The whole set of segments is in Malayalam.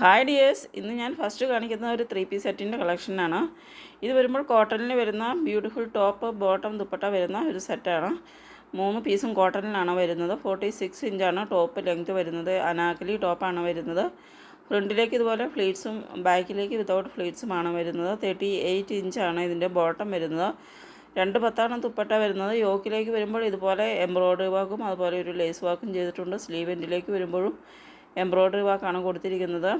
ഹായ് ഡിയേഴ്സ്, ഇന്ന് ഞാൻ ഫസ്റ്റ് കാണിക്കുന്ന ഒരു 3 പീസ് സെറ്റിൻ്റെ കളക്ഷനാണ്. ഇത് വരുമ്പോൾ കോട്ടണിൽ വരുന്ന ബ്യൂട്ടിഫുൾ ടോപ്പ് ബോട്ടം ദുപ്പട്ട വരുന്ന ഒരു സെറ്റാണ്. 3 പീസും കോട്ടണിലാണ് വരുന്നത്. 46 ഇഞ്ചാണ് ടോപ്പ് ലെങ്ത് വരുന്നത്. അനാക്കലി ടോപ്പാണ് വരുന്നത്. ഫ്രണ്ടിലേക്ക് ഇതുപോലെ ഫ്ലീറ്റ്സും ബാക്കിലേക്ക് വിതൗട്ട് ഫ്ലീറ്റ്സുമാണ് വരുന്നത്. 38 ഇഞ്ചാണ് ഇതിൻ്റെ ബോട്ടം വരുന്നത്. 2 പത്താണ് ദുപ്പട്ട വരുന്നത്. യോക്കിലേക്ക് വരുമ്പോൾ ഇതുപോലെ എംബ്രോയ്ഡറി വർക്കും അതുപോലെ ഒരു ലേസ് വർക്കും ചെയ്തിട്ടുണ്ട്. സ്ലീവ് എൻഡിലേക്ക് വരുമ്പോഴും എംബ്രോയ്ഡറി വർക്കാണ് കൊടുത്തിരിക്കുന്നത്.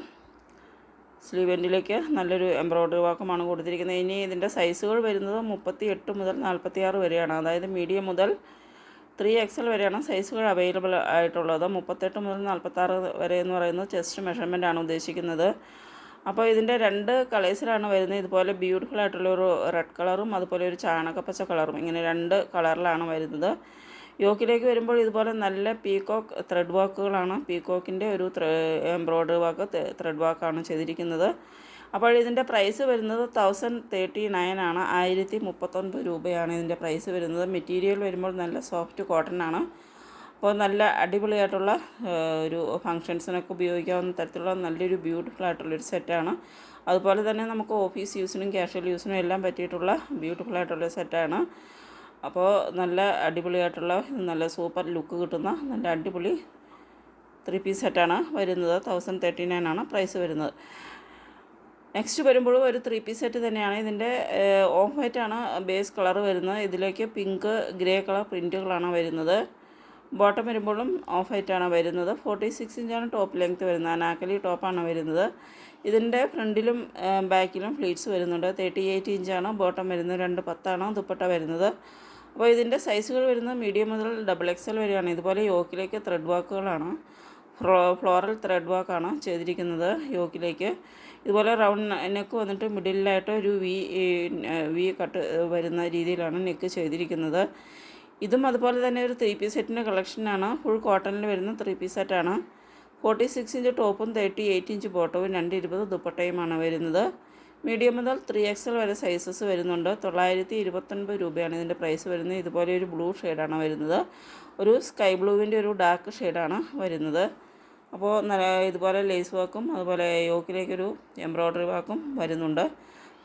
സ്ലീവ് എൻഡിലേക്ക് നല്ലൊരു എംബ്രോയ്ഡറി വർക്കുമാണ് കൊടുത്തിരിക്കുന്നത്. ഇനി ഇതിൻ്റെ സൈസുകൾ വരുന്നത് 38 മുതൽ 46 വരെയാണ്. അതായത് മീഡിയം മുതൽ 3XL വരെയാണ് സൈസുകൾ അവൈലബിൾ ആയിട്ടുള്ളത്. 38 മുതൽ 46 വരെ എന്ന് പറയുന്നത് ചെസ്റ്റ് മെഷർമെൻ്റ് ആണ് ഉദ്ദേശിക്കുന്നത്. അപ്പോൾ ഇതിൻ്റെ 2 കളേഴ്സിലാണ് വരുന്നത്. ഇതുപോലെ ബ്യൂട്ടിഫുൾ ആയിട്ടുള്ളൊരു റെഡ് കളറും അതുപോലെ ഒരു ചാണകപ്പച്ച കളറും, ഇങ്ങനെ 2 കളറിലാണ് വരുന്നത്. യോക്കിലേക്ക് വരുമ്പോൾ ഇതുപോലെ നല്ല പീകോക്ക് ത്രെഡ് വർക്കുകളാണ്. പീകോക്കിൻ്റെ ഒരു എംബ്രോയ്ഡറി വർക്ക് ത്രെഡ് വർക്കാണ് ചെയ്തിരിക്കുന്നത്. അപ്പോൾ ഇതിൻ്റെ പ്രൈസ് വരുന്നത് 1039 ആണ്. 1039 രൂപയാണ് ഇതിൻ്റെ പ്രൈസ് വരുന്നത്. മെറ്റീരിയൽ വരുമ്പോൾ നല്ല സോഫ്റ്റ് കോട്ടൺ ആണ്. അപ്പോൾ നല്ല അടിപൊളിയായിട്ടുള്ള ഒരു ഫങ്ഷൻസിനൊക്കെ ഉപയോഗിക്കാവുന്ന തരത്തിലുള്ള നല്ലൊരു ബ്യൂട്ടിഫുൾ ആയിട്ടുള്ളൊരു സെറ്റാണ്. അതുപോലെ തന്നെ നമുക്ക് ഓഫീസ് യൂസിനും കാഷ്വൽ യൂസിനും എല്ലാം പറ്റിയിട്ടുള്ള ബ്യൂട്ടിഫുൾ ആയിട്ടുള്ള സെറ്റാണ്. അപ്പോൾ നല്ല അടിപൊളിയായിട്ടുള്ള നല്ല സൂപ്പർ ലുക്ക് കിട്ടുന്ന നല്ല അടിപൊളി 3 പീസ് സെറ്റാണ് വരുന്നത്. 1039 ആണ് പ്രൈസ് വരുന്നത്. നെക്സ്റ്റ് വരുമ്പോഴും ഒരു 3 പീസ് സെറ്റ് തന്നെയാണ്. ഇതിൻ്റെ ഓഫ് വൈറ്റാണ് ബേസ് കളർ വരുന്നത്. ഇതിലേക്ക് പിങ്ക് ഗ്രേ കളർ പ്രിൻറ്റുകളാണ് വരുന്നത്. ബോട്ടം വരുമ്പോഴും ഓഫ് വൈറ്റാണ് വരുന്നത്. 46 ഇഞ്ചാണ് ടോപ്പ് ലെങ്ത് വരുന്നത്. അനാക്കലി ടോപ്പാണ് വരുന്നത്. ഇതിൻ്റെ ഫ്രണ്ടിലും ബാക്കിലും ഫ്ലീറ്റ്സ് വരുന്നുണ്ട്. 38 ഇഞ്ചാണ് ബോട്ടം വരുന്നത്. 2 പത്താണ് ദുപ്പട്ട വരുന്നത്. അപ്പോൾ ഇതിൻ്റെ സൈസുകൾ വരുന്നത് മീഡിയം മുതൽ XXL വരെയാണ്. ഇതുപോലെ യോക്കിലേക്ക് ത്രെഡ് വർക്കുകളാണ്, ഫ്ലോറൽ ത്രെഡ് വർക്കാണ് ചെയ്തിരിക്കുന്നത്. യോക്കിലേക്ക് ഇതുപോലെ റൗണ്ട് നെക്ക് വന്നിട്ട് മിഡിലായിട്ട് ഒരു വി കട്ട് വരുന്ന രീതിയിലാണ് നെക്ക് ചെയ്തിരിക്കുന്നത്. ഇതും അതുപോലെ തന്നെ ഒരു 3 പീസ് സെറ്റിൻ്റെ കളക്ഷനാണ്. ഫുൾ കോട്ടണിൽ വരുന്ന 3 പീസ് സെറ്റാണ്. 46 ഇഞ്ച് ടോപ്പും 38 ഇഞ്ച് ബോട്ടവും 220 ദുപ്പട്ടയുമാണ് വരുന്നത്. മീഡിയം മുതൽ 3XL വരെ സൈസസ് വരുന്നുണ്ട്. 929 രൂപയാണ് ഇതിൻ്റെ പ്രൈസ് വരുന്നത്. ഇതുപോലെ ഒരു ബ്ലൂ ഷെയ്ഡാണ് വരുന്നത്. ഒരു സ്കൈ ബ്ലൂവിൻ്റെ ഒരു ഡാർക്ക് ഷെയ്ഡാണ് വരുന്നത്. അപ്പോൾ ഇതുപോലെ ലേസ് വർക്കും അതുപോലെ യോക്കിലേക്കൊരു എംബ്രോയ്ഡറി വർക്കും വരുന്നുണ്ട്.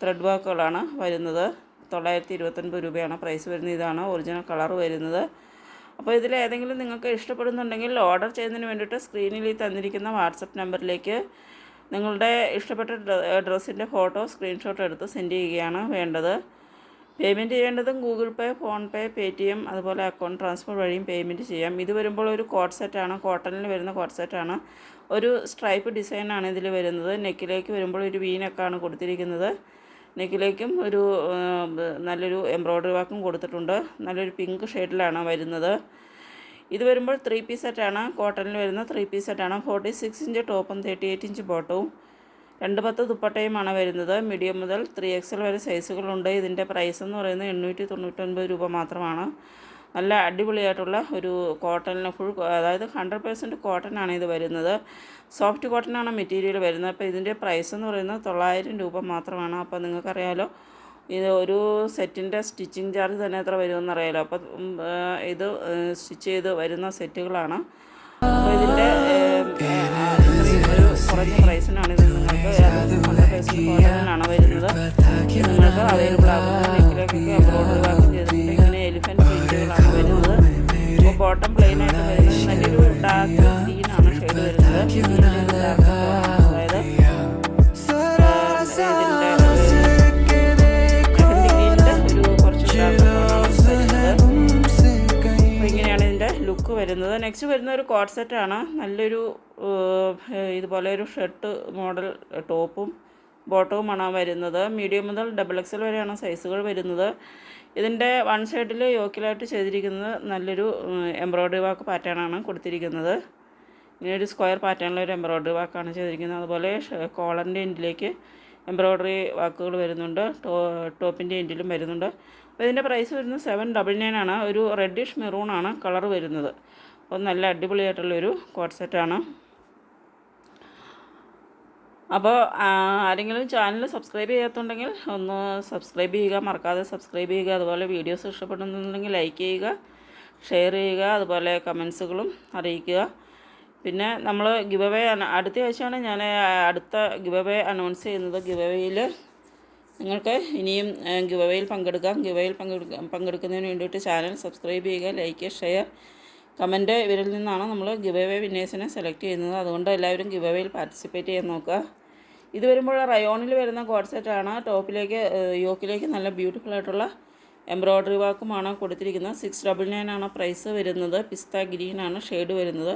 ത്രെഡ് വർക്കുകളാണ് വരുന്നത്. 929 രൂപയാണ് പ്രൈസ് വരുന്നത്. ഇതാണ് ഒറിജിനൽ കളർ വരുന്നത്. അപ്പോൾ ഇതിലേതെങ്കിലും നിങ്ങൾക്ക് ഇഷ്ടപ്പെടുന്നുണ്ടെങ്കിൽ ഓർഡർ ചെയ്യുന്നതിന് വേണ്ടിയിട്ട് സ്ക്രീനിൽ തന്നിരിക്കുന്ന വാട്സപ്പ് നമ്പറിലേക്ക് നിങ്ങളുടെ ഇഷ്ടപ്പെട്ട ഡ്രസ്സിൻ്റെ ഫോട്ടോ സ്ക്രീൻഷോട്ട് എടുത്ത് സെൻഡ് ചെയ്യുകയാണ് വേണ്ടത്. പേയ്മെൻറ്റ് ചെയ്യേണ്ടതും ഗൂഗിൾ പേ, ഫോൺ പേ, പേടിഎം അതുപോലെ അക്കൗണ്ട് ട്രാൻസ്ഫർ വഴിയും പേയ്മെൻറ്റ് ചെയ്യാം. ഇത് വരുമ്പോൾ ഒരു കോട്ട് സെറ്റാണ്. കോട്ടണിൽ വരുന്ന കോട്ട് സെറ്റാണ്. ഒരു സ്ട്രൈപ്പ് ഡിസൈനാണ് ഇതിൽ വരുന്നത്. നെക്കിലേക്ക് വരുമ്പോൾ ഒരു വി നെക്കാണ് കൊടുത്തിരിക്കുന്നത്. നെക്കിലേക്കും ഒരു നല്ലൊരു എംബ്രോയ്ഡറി വർക്കും കൊടുത്തിട്ടുണ്ട്. നല്ലൊരു പിങ്ക് ഷെയ്ഡിലാണ് വരുന്നത്. ഇത് വരുമ്പോൾ 3 പീസ് സെറ്റാണ്. കോട്ടണിൽ വരുന്ന 3 പീസ് സെറ്റാണ്. 46 ഇഞ്ച് ടോപ്പും 38 ഇഞ്ച് ബോട്ടവും 2 പത്ത് ദുപ്പട്ടയുമാണ് വരുന്നത്. മീഡിയം മുതൽ 3XL വരെ സൈസുകളുണ്ട്. ഇതിൻ്റെ പ്രൈസ് എന്ന് പറയുന്നത് 899 രൂപ മാത്രമാണ്. നല്ല അടിപൊളിയായിട്ടുള്ള ഒരു കോട്ടണിന് ഫുൾ, അതായത് 100% കോട്ടനാണ് ഇത് വരുന്നത്. സോഫ്റ്റ് കോട്ടനാണ് മെറ്റീരിയൽ വരുന്നത്. അപ്പോൾ ഇതിൻ്റെ പ്രൈസ് എന്ന് പറയുന്നത് 900 രൂപ മാത്രമാണ്. അപ്പോൾ നിങ്ങൾക്കറിയാലോ ഇത് ഒരു സെറ്റിൻ്റെ സ്റ്റിച്ചിങ് ചാർജ് തന്നെ എത്ര വരുമെന്ന് അറിയാലോ. അപ്പോൾ ഇത് സ്റ്റിച്ച് ചെയ്ത് വരുന്ന സെറ്റുകളാണ്. അപ്പോൾ ഇതിൻ്റെ ഒരു കുറഞ്ഞ പ്രൈസിനാണ് ഇത് നിങ്ങൾക്ക് 100% കോട്ടണിലാണ് വരുന്നത്. നിങ്ങൾക്ക് അവൈലബിൾ ആകുന്ന നെക്കിലേക്കൊക്കെ എംബ്രോയ്ഡറി വർക്ക് ചെയ്തിട്ടുണ്ട്. ഇങ്ങനെ എലിഫൻറ്റ് പ്രിൻറ്റുകളാണ് വരുന്നത്. അപ്പോൾ ബോട്ടം പ്ലെയിൻ ആയിട്ട് വരുന്നത് നല്ലൊരു ഡാർക്ക് ഗ്രീനാണ് ഷെയ്ഡ് വരുന്നത്. അതായത് ലുക്ക് വരുന്നത്. നെക്സ്റ്റ് വരുന്ന ഒരു കോട്ട് സെറ്റാണ്. നല്ലൊരു ഇതുപോലെ ഒരു ഷർട്ട് മോഡൽ ടോപ്പും ബോട്ടവുമാണ് വരുന്നത്. മീഡിയം മുതൽ XXL വരെയാണ് സൈസുകൾ വരുന്നത്. ഇതിൻ്റെ വൺ സൈഡിൽ യോക്കിലായിട്ട് ചെയ്തിരിക്കുന്നത് നല്ലൊരു എംബ്രോയ്ഡറി വർക്ക് പാറ്റേണാണ് കൊടുത്തിരിക്കുന്നത്. ഇങ്ങനെ ഒരു സ്ക്വയർ പാറ്റേണിലൊരു എംബ്രോയ്ഡറി വർക്കാണ് ചെയ്തിരിക്കുന്നത്. അതുപോലെ കോളറിൻ്റെ എൻഡിലേക്ക് എംബ്രോയ്ഡറി വർക്കുകൾ വരുന്നുണ്ട്. ടോപ്പിൻ്റെ എൻഡിലും വരുന്നുണ്ട്. അപ്പോൾ ഇതിൻ്റെ പ്രൈസ് വരുന്നത് 799 ആണ്. ഒരു റെഡിഷ് മെറൂണാണ് കളർ വരുന്നത്. അപ്പോൾ നല്ല അടിപൊളിയായിട്ടുള്ളൊരു കോട്ട് സെറ്റാണ്. അപ്പോൾ ആരെങ്കിലും ചാനൽ സബ്സ്ക്രൈബ് ചെയ്യാത്തുണ്ടെങ്കിൽ ഒന്ന് സബ്സ്ക്രൈബ് ചെയ്യുക, മറക്കാതെ സബ്സ്ക്രൈബ് ചെയ്യുക. അതുപോലെ വീഡിയോസ് ഇഷ്ടപ്പെടുന്നുണ്ടെങ്കിൽ ലൈക്ക് ചെയ്യുക, ഷെയർ ചെയ്യുക. അതുപോലെ കമൻസുകളും അറിയിക്കുക. പിന്നെ നമ്മൾ ഗിവ് അവേ അടുത്ത ആഴ്ചയാണ് ഞാൻ അടുത്ത ഗിവ് അവേ അനൗൺസ് ചെയ്യുന്നത്. ഗിവ് അവേയിൽ നിങ്ങൾക്ക് ഇനിയും ഗിവ് അവേയിൽ പങ്കെടുക്കാം. ഗിവ് അവേയിൽ പങ്കെടുക്കുന്നതിന് വേണ്ടിയിട്ട് ചാനൽ സബ്സ്ക്രൈബ് ചെയ്യുക, ലൈക്ക്, ഷെയർ, കമൻറ്റ് ഇവരിൽ നിന്നാണ് നമ്മൾ ഗിവ് അവേ വിന്നേഴ്സിനെ സെലക്ട് ചെയ്യുന്നത്. അതുകൊണ്ട് എല്ലാവരും ഗിവ് അവേയിൽ പാർട്ടിസിപ്പേറ്റ് ചെയ്യാൻ നോക്കുക. ഇത് വരുമ്പോൾ റയോണിൽ വരുന്ന കോഡ് സെറ്റാണ്. ടോപ്പിലേക്ക് യോക്കിലേക്ക് നല്ല ബ്യൂട്ടിഫുൾ ആയിട്ടുള്ള എംബ്രോയ്ഡറി വർക്കുമാണ് കൊടുത്തിരിക്കുന്നത്. 699 ആണ് പ്രൈസ് വരുന്നത്. പിസ്ത ഗ്രീനാണ് ഷെയ്ഡ് വരുന്നത്.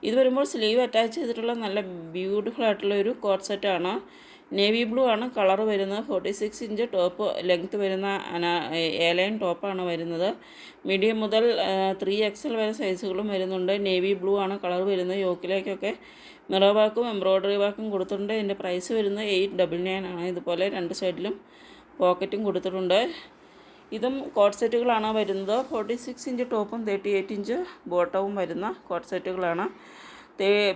ഇത് വരുമ്പോൾ സ്ലീവ് അറ്റാച്ച് ചെയ്തിട്ടുള്ള നല്ല ബ്യൂട്ടിഫുൾ ആയിട്ടുള്ള ഒരു കോഡ് സെറ്റാണ്. നേവി ബ്ലൂ ആണ് കളർ വരുന്നത്. 46 ഇഞ്ച് ടോപ്പ് ലെങ്ത്ത് വരുന്ന എയർലൈൻ ടോപ്പാണ് വരുന്നത്. മീഡിയം മുതൽ 3XL വരെ സൈസുകളും വരുന്നുണ്ട്. നേവി ബ്ലൂ ആണ് കളർ വരുന്നത്. യോക്കിലേക്കൊക്കെ മിറർ വർക്കും എംബ്രോയ്ഡറി വർക്കും കൊടുത്തിട്ടുണ്ട്. ഇതിൻ്റെ പ്രൈസ് വരുന്നത് 899 ആണ്. ഇതുപോലെ രണ്ട് സൈഡിലും പോക്കറ്റും കൊടുത്തിട്ടുണ്ട്. ഇതും കോഡ് സെറ്റുകളാണ് വരുന്നത്. 46 ഇഞ്ച് ടോപ്പും 38 ഇഞ്ച് ബോട്ടവും വരുന്ന കോഡ് സെറ്റുകളാണ്.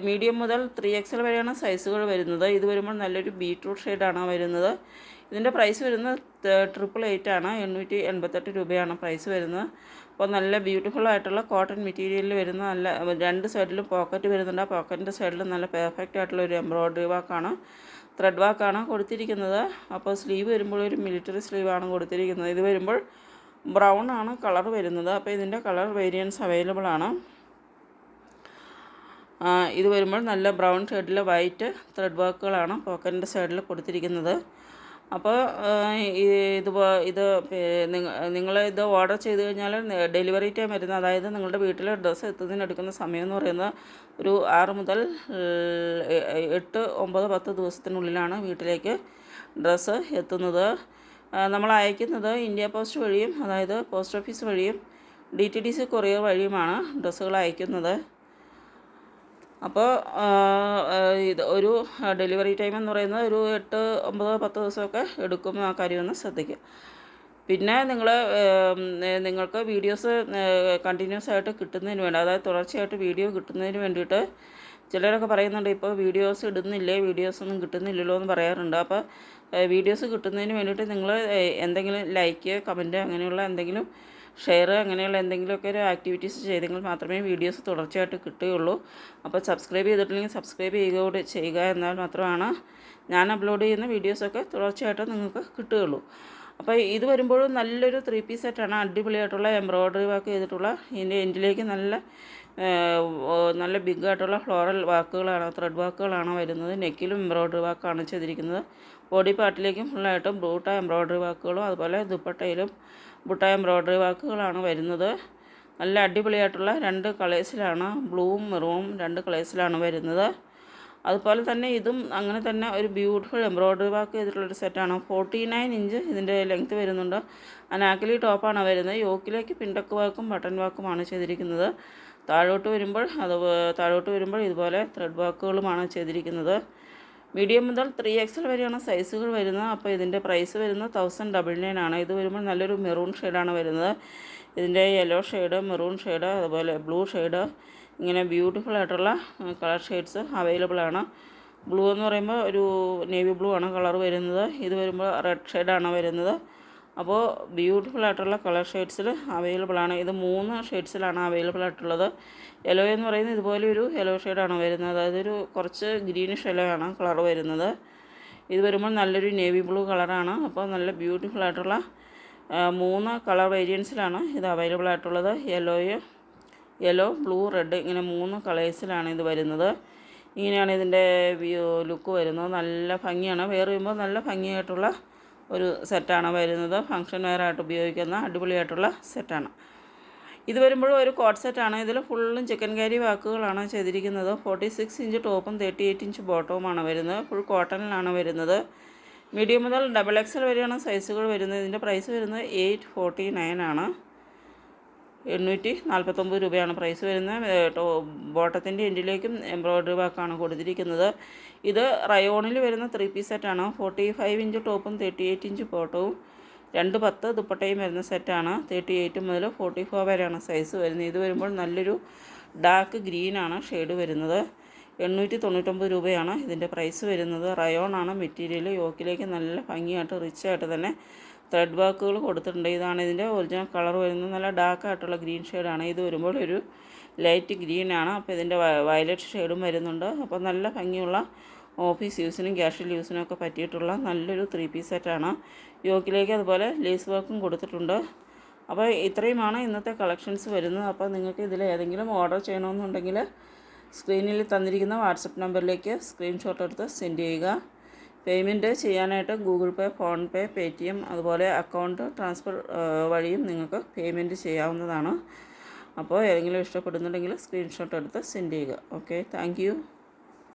മീഡിയം മുതൽ 3XL വരെയാണ് സൈസുകൾ വരുന്നത്. ഇത് വരുമ്പോൾ നല്ലൊരു ബീറ്റ്റൂട്ട് ഷെയ്ഡാണ് വരുന്നത്. ഇതിൻ്റെ പ്രൈസ് വരുന്നത് 888 ആണ്. 888 രൂപയാണ് പ്രൈസ് വരുന്നത്. അപ്പോൾ നല്ല ബ്യൂട്ടിഫുൾ ആയിട്ടുള്ള കോട്ടൺ മെറ്റീരിയലിൽ വരുന്ന നല്ല രണ്ട് സൈഡിലും പോക്കറ്റ് വരുന്നുണ്ട്. ആ പോക്കറ്റിൻ്റെ സൈഡിൽ നല്ല പെർഫെക്റ്റ് ആയിട്ടുള്ള ഒരു എംബ്രോയ്ഡറി വർക്കാണ്, ത്രെഡ് വർക്കാണ് കൊടുത്തിരിക്കുന്നത്. അപ്പോൾ സ്ലീവ് വരുമ്പോൾ ഒരു മിലിറ്ററി സ്ലീവാണ് കൊടുത്തിരിക്കുന്നത്. ഇത് വരുമ്പോൾ ബ്രൗൺ ആണ് കളർ വരുന്നത്. അപ്പോൾ ഇതിൻ്റെ കളർ വേരിയൻസ് അവൈലബിൾ ആണ്. ഇത് വരുമ്പോൾ നല്ല ബ്രൗൺ ഷെയ്ഡിലെ വൈറ്റ് ത്രെഡ് വർക്കുകളാണ് പോക്കറ്റിൻ്റെ സൈഡിൽ കൊടുത്തിരിക്കുന്നത്. അപ്പോൾ ഇത് നിങ്ങളിത് ഓർഡർ ചെയ്ത് കഴിഞ്ഞാൽ ഡെലിവറി ടൈം വരുന്നത്, അതായത് നിങ്ങളുടെ വീട്ടിൽ ഡ്രസ്സ് എത്തുന്നതിനെടുക്കുന്ന സമയം എന്ന് പറയുന്നത് ഒരു 6 മുതൽ 8, 9, 10 ദിവസത്തിനുള്ളിലാണ് വീട്ടിലേക്ക് ഡ്രസ്സ് എത്തുന്നത്. നമ്മൾ അയക്കുന്നത് ഇന്ത്യ പോസ്റ്റ് വഴിയും, അതായത് പോസ്റ്റ് ഓഫീസ് വഴിയും DTDC കൊറിയർ വഴിയുമാണ് ഡ്രസ്സുകൾ അയക്കുന്നത്. അപ്പോൾ ഇത് ഒരു ഡെലിവറി ടൈം എന്ന് പറയുന്നത് ഒരു 8, 9, 10 ദിവസമൊക്കെ എടുക്കും. ആ കാര്യമൊന്ന് ശ്രദ്ധിക്കുക. പിന്നെ നിങ്ങൾക്ക് വീഡിയോസ് കണ്ടിന്യൂസ് ആയിട്ട് കിട്ടുന്നതിന് വേണ്ടി, അതായത് തുടർച്ചയായിട്ട് വീഡിയോ കിട്ടുന്നതിന് വേണ്ടിയിട്ട് ചിലരൊക്കെ പറയുന്നുണ്ട്, ഇപ്പോൾ വീഡിയോസ് ഇടുന്നില്ലേ, വീഡിയോസൊന്നും കിട്ടുന്നില്ലല്ലോ എന്ന് പറയാറുണ്ട്. അപ്പോൾ വീഡിയോസ് കിട്ടുന്നതിന് വേണ്ടിയിട്ട് നിങ്ങൾ എന്തെങ്കിലും ലൈക്ക്, കമൻറ്റ്, അങ്ങനെയുള്ള എന്തെങ്കിലും ഷെയർ, അങ്ങനെയുള്ള എന്തെങ്കിലുമൊക്കെ ഒരു ആക്ടിവിറ്റീസ് ചെയ്തെങ്കിൽ മാത്രമേ വീഡിയോസ് തുടർച്ചയായിട്ട് കിട്ടുകയുള്ളൂ. അപ്പോൾ സബ്സ്ക്രൈബ് ചെയ്തിട്ടില്ലെങ്കിൽ സബ്സ്ക്രൈബ് ചെയ്യുക എന്നാൽ മാത്രമാണ് ഞാൻ അപ്ലോഡ് ചെയ്യുന്ന വീഡിയോസൊക്കെ തുടർച്ചയായിട്ട് നിങ്ങൾക്ക് കിട്ടുകയുള്ളൂ. അപ്പോൾ ഇത് വരുമ്പോഴും നല്ലൊരു 3 പീസ് സെറ്റാണ്. അടിപൊളിയായിട്ടുള്ള എംബ്രോയ്ഡറി വർക്ക് ചെയ്തിട്ടുള്ള, ഇതിൻ്റെ എൻഡിലേക്ക് നല്ല ബിഗായിട്ടുള്ള ഫ്ലോറൽ വർക്കുകളാണ്, ത്രെഡ് വർക്കുകളാണ് വരുന്നത്. നെക്കിലും എംബ്രോയ്ഡറി വർക്കാണ് ചെയ്തിരിക്കുന്നത്. ബോഡി പാർട്ടിലേക്കും ഫുള്ളായിട്ടും ബൂട്ട എംബ്രോയ്ഡറി വർക്കുകളും അതുപോലെ ദുപ്പട്ടയിലും ബുട്ട എംബ്രോയ്ഡറി വർക്കുകളാണ് വരുന്നത്. നല്ല അടിപൊളിയായിട്ടുള്ള 2 കളേഴ്സിലാണ്, ബ്ലൂവും മെറൂണും 2 കളേഴ്സിലാണ് വരുന്നത്. അതുപോലെ തന്നെ ഇതും അങ്ങനെ തന്നെ ഒരു ബ്യൂട്ടിഫുൾ എംബ്രോയ്ഡറി വർക്ക് ചെയ്തിട്ടുള്ളൊരു സെറ്റാണ്. 49 ഇഞ്ച് ഇതിൻ്റെ ലെങ്ത്ത് വരുന്നുണ്ട്. അനാക്കലി ടോപ്പാണ് വരുന്നത്. യോക്കിലേക്ക് പിൻടക്ക് വർക്കും ബട്ടൺ വർക്കുമാണ് ചെയ്തിരിക്കുന്നത്. താഴോട്ട് വരുമ്പോൾ ഇതുപോലെ ത്രെഡ് വർക്കുകളുമാണ് ചെയ്തിരിക്കുന്നത്. മീഡിയം മുതൽ 3XL വരെയാണ് സൈസുകൾ വരുന്നത്. അപ്പോൾ ഇതിൻ്റെ പ്രൈസ് വരുന്നത് 1099 ആണ്. ഇത് വരുമ്പോൾ നല്ലൊരു മെറൂൺ ഷെയ്ഡാണ് വരുന്നത്. ഇതിൻ്റെ യെല്ലോ ഷെയ്ഡ്, മെറൂൺ ഷെയ്ഡ്, അതുപോലെ ബ്ലൂ ഷെയ്ഡ്, ഇങ്ങനെ ബ്യൂട്ടിഫുൾ ആയിട്ടുള്ള കളർ ഷെയ്ഡ്സ് അവൈലബിൾ ആണ്. ബ്ലൂ എന്ന് പറയുമ്പോൾ ഒരു നേവി ബ്ലൂ ആണ് കളർ വരുന്നത്. ഇത് വരുമ്പോൾ റെഡ് ഷെയ്ഡാണ് വരുന്നത്. അപ്പോൾ ബ്യൂട്ടിഫുൾ ആയിട്ടുള്ള കളർ ഷെയ്ഡ്സിൽ അവൈലബിൾ ആണ്. ഇത് 3 ഷെയ്ഡ്സിലാണ് അവൈലബിൾ ആയിട്ടുള്ളത്. യെല്ലോ എന്ന് പറയുന്നത് ഇതുപോലെ ഒരു യെല്ലോ ഷെയ്ഡാണ് വരുന്നത്, അതായത് ഒരു കുറച്ച് ഗ്രീനിഷ് യെല്ലോ ആണ് കളർ വരുന്നത്. ഇത് വരുമ്പോൾ നല്ലൊരു നേവി ബ്ലൂ കളറാണ്. അപ്പോൾ നല്ല ബ്യൂട്ടിഫുൾ ആയിട്ടുള്ള 3 കളർ വേരിയൻസിലാണ് ഇത് അവൈലബിൾ ആയിട്ടുള്ളത്. യെല്ലോ, ബ്ലൂ, റെഡ്, ഇങ്ങനെ 3 കളേഴ്സിലാണ് ഇത് വരുന്നത്. ഇങ്ങനെയാണ് ഇതിൻ്റെ ലുക്ക് വരുന്നത്. നല്ല ഭംഗിയാണ്. വെയർ ചെയ്യുമ്പോൾ നല്ല ഭംഗിയായിട്ടുള്ള ഒരു സെറ്റാണ് വരുന്നത്. ഫങ്ഷൻ വെയറായിട്ട് ഉപയോഗിക്കുന്ന അടിപൊളിയായിട്ടുള്ള സെറ്റാണ്. ഇത് വരുമ്പോഴും ഒരു കോഡ് സെറ്റാണ്. ഇതിൽ ഫുള്ളും ചിക്കൻ കാരി വാക്കുകളാണ് ചെയ്തിരിക്കുന്നത്. 46 ഇഞ്ച് ടോപ്പും 38 ഇഞ്ച് ബോട്ടവുമാണ് വരുന്നത്. ഫുൾ കോട്ടണിലാണ് വരുന്നത്. മീഡിയം മുതൽ XXL വരെയാണ് സൈസുകൾ വരുന്നത്. ഇതിൻ്റെ പ്രൈസ് വരുന്നത് 849 ആണ്. 849 രൂപയാണ് പ്രൈസ് വരുന്നത്. ബോട്ടത്തിൻ്റെ എൻഡിലേക്കും എംബ്രോയ്ഡറി വർക്കാണ് കൊടുത്തിരിക്കുന്നത്. ഇത് റയോണിൽ വരുന്ന 3 പീസ് സെറ്റാണ്. 45 ഇഞ്ച് ടോപ്പും 38 ഇഞ്ച് ബോട്ടവും 210 ദുപ്പട്ടയും വരുന്ന സെറ്റാണ്. 38 മുതൽ 44 വരെയാണ് സൈസ് വരുന്നത്. ഇത് വരുമ്പോൾ നല്ലൊരു ഡാർക്ക് ഗ്രീനാണ് ഷെയ്ഡ് വരുന്നത്. 899 രൂപയാണ് ഇതിൻ്റെ പ്രൈസ് വരുന്നത്. റയോണാണ് മെറ്റീരിയൽ. യോക്കിലേക്ക് നല്ല ഭംഗിയായിട്ട് റിച്ചായിട്ട് തന്നെ ത്രെഡ് വർക്കുകൾ കൊടുത്തിട്ടുണ്ട്. ഇതാണ് ഇതിൻ്റെ ഒറിജിനൽ കളർ വരുന്നത്. നല്ല ഡാർക്കായിട്ടുള്ള ഗ്രീൻ ഷെയ്ഡാണ്. ഇത് വരുമ്പോൾ ഒരു ലൈറ്റ് ഗ്രീനാണ്. അപ്പോൾ ഇതിൻ്റെ വയലറ്റ് ഷെയ്ഡും വരുന്നുണ്ട്. അപ്പോൾ നല്ല ഭംഗിയുള്ള ഓഫീസ് യൂസിനും ക്യാഷ്വൽ യൂസിനും ഒക്കെ പറ്റിയിട്ടുള്ള നല്ലൊരു 3 പീസ് സെറ്റാണ്. യോക്കിലേക്ക് അതുപോലെ ലേസ് വർക്കും കൊടുത്തിട്ടുണ്ട്. അപ്പോൾ ഇത്രയുമാണ് ഇന്നത്തെ കളക്ഷൻസ് വരുന്നത്. അപ്പോൾ നിങ്ങൾക്ക് ഇതിൽ ഏതെങ്കിലും ഓർഡർ ചെയ്യണമെന്നുണ്ടെങ്കിൽ സ്ക്രീനിൽ തന്നിരിക്കുന്ന വാട്സപ്പ് നമ്പറിലേക്ക് സ്ക്രീൻഷോട്ട് എടുത്ത് സെൻഡ് ചെയ്യുക. പേയ്മെൻറ്റ് ചെയ്യാനായിട്ട് ഗൂഗിൾ പേ, ഫോൺ പേ, പേടിഎം അതുപോലെ അക്കൗണ്ട് ട്രാൻസ്ഫർ വഴിയും നിങ്ങൾക്ക് പേയ്മെൻറ്റ് ചെയ്യാവുന്നതാണ്. അപ്പോൾ ഏതെങ്കിലും ഇഷ്ടപ്പെടുന്നുണ്ടെങ്കിൽ സ്ക്രീൻഷോട്ട് എടുത്ത് സെൻഡ് ചെയ്യുക. Okay, thank you.